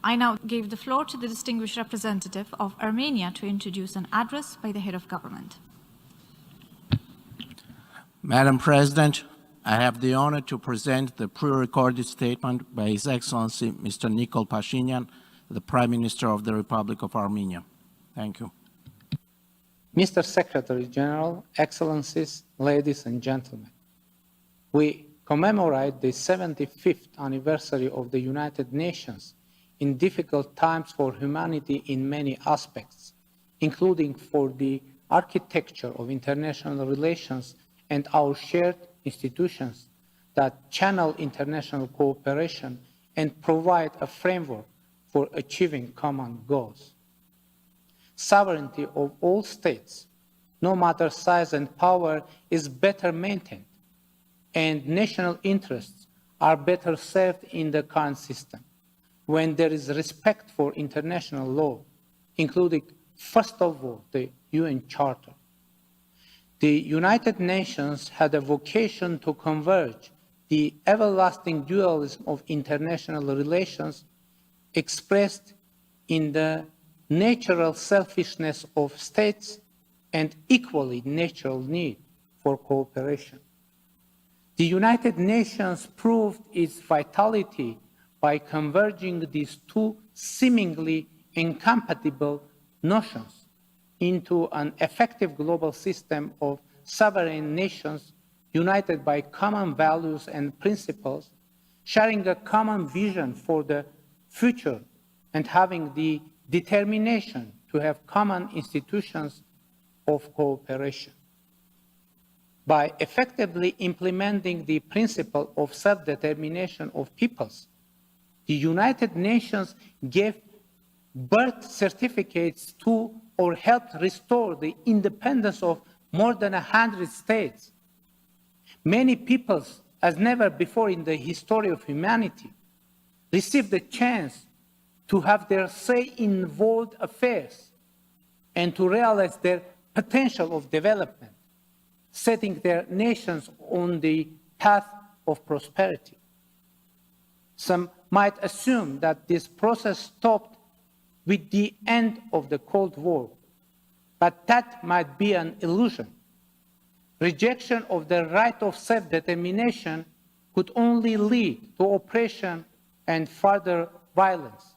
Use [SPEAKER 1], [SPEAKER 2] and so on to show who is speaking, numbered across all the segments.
[SPEAKER 1] I now give the floor to the distinguished representative of Armenia to introduce an address by the head of government.
[SPEAKER 2] Madam President, I have the honor to present the pre-recorded statement by His Excellency Mr. Nikol Pashinyan, the Prime Minister of the Republic of Armenia. Thank you.
[SPEAKER 3] Mr. Secretary General, Excellencies, ladies and gentlemen, we commemorate the 75th anniversary of the United Nations in difficult times for humanity in many aspects, including for the architecture of international relations and our shared institutions that channel international cooperation and provide a framework for achieving common goals. Sovereignty of all states, no matter size and power, is better maintained, and national interests are better served in the current system when there is respect for international law, including, first of all, the UN Charter. The United Nations had a vocation to converge the everlasting dualism of international relations expressed in the natural selfishness of states and equally natural need for cooperation. The United Nations proved its vitality by converging these two seemingly incompatible notions into an effective global system of sovereign nations united by common values and principles, sharing a common vision for the future and having the determination to have common institutions of cooperation. By effectively implementing the principle of self-determination of peoples, the United Nations gave birth certificates to or helped restore the independence of more than 100 states. Many peoples, as never before in the history of humanity, received the chance to have their say in world affairs and to realize their potential of development, setting their nations on the path of prosperity. Some might assume that this process stopped with the end of the Cold War, but that might be an illusion. Rejection of the right of self-determination could only lead to oppression and further violence.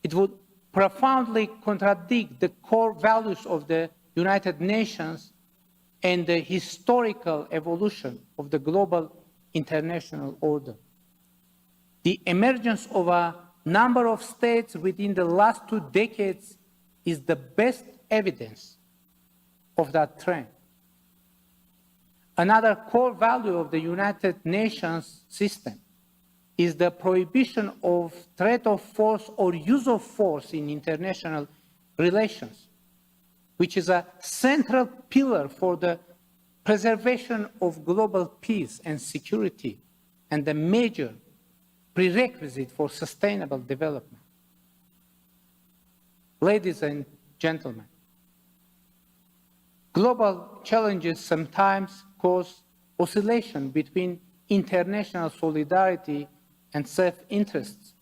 [SPEAKER 3] It would profoundly contradict the core values of the United Nations and the historical evolution of the global international order. The emergence of a number of states within the last 2 decades is the best evidence of that trend. Another core value of the United Nations system is the prohibition of threat of force or use of force in international relations, which is a central pillar for the preservation of global peace and security and a major prerequisite for sustainable development. Ladies and gentlemen, global challenges sometimes cause oscillation between international solidarity and self-interests,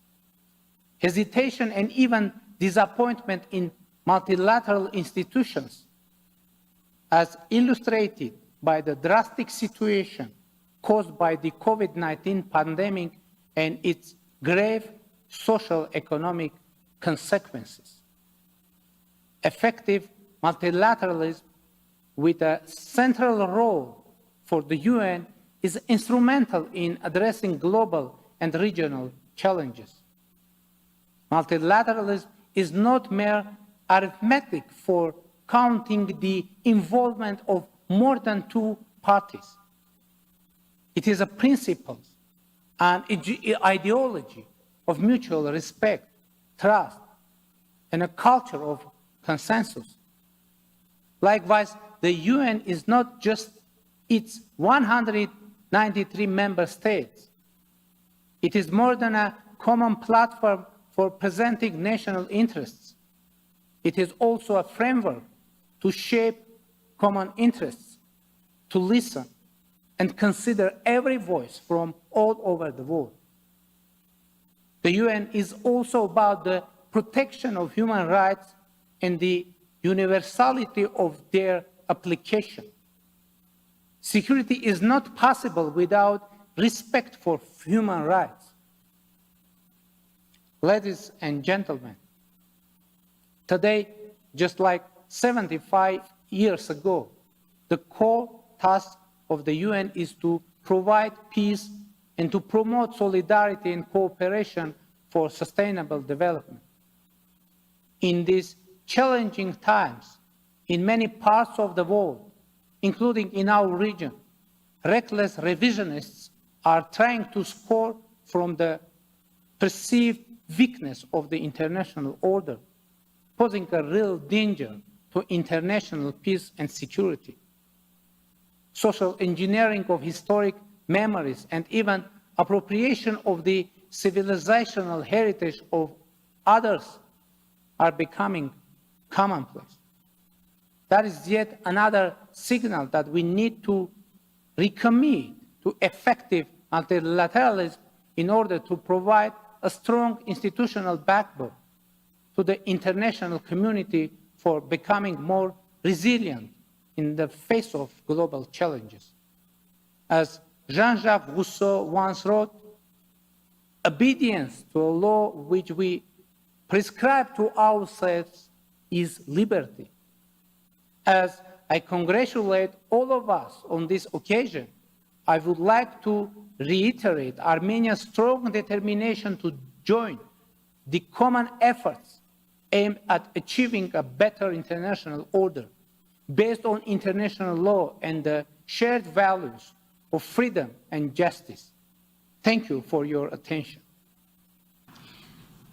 [SPEAKER 3] hesitation and even disappointment in multilateral institutions, as illustrated by the drastic situation caused by the COVID-19 pandemic and its grave social economic consequences. Effective multilateralism with a central role for the UN is instrumental in addressing global and regional challenges. Multilateralism is not mere arithmetic for counting the involvement of more than 2 parties. It is a principle, an ideology of mutual respect, trust, and a culture of consensus. Likewise, the UN is not just its 193 member states. It is more than a common platform for presenting national interests. It is also a framework to shape common interests, to listen and consider every voice from all over the world. The UN is also about the protection of human rights and the universality of their application. Security is not possible without respect for human rights. Ladies and gentlemen, today, just like 75 years ago, the core task of the UN is to provide peace and to promote solidarity and cooperation for sustainable development. In these challenging times, in many parts of the world, including in our region, reckless revisionists are trying to score from the perceived weakness of the international order, posing a real danger to international peace and security. Social engineering of historic memories and even appropriation of the civilizational heritage of others are becoming commonplace. That is yet another signal that we need to recommit to effective multilateralism in order to provide a strong institutional backbone to the international community for becoming more resilient in the face of global challenges. As Jean-Jacques Rousseau once wrote, obedience to a law which we prescribe to ourselves is liberty. As I congratulate all of us on this occasion, I would like to reiterate Armenia's strong determination to join the common efforts aimed at achieving a better international order based on international law and the shared values of freedom and justice. Thank you for your attention.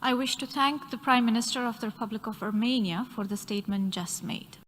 [SPEAKER 1] I wish to thank the Prime Minister of the Republic of Armenia for the statement just made.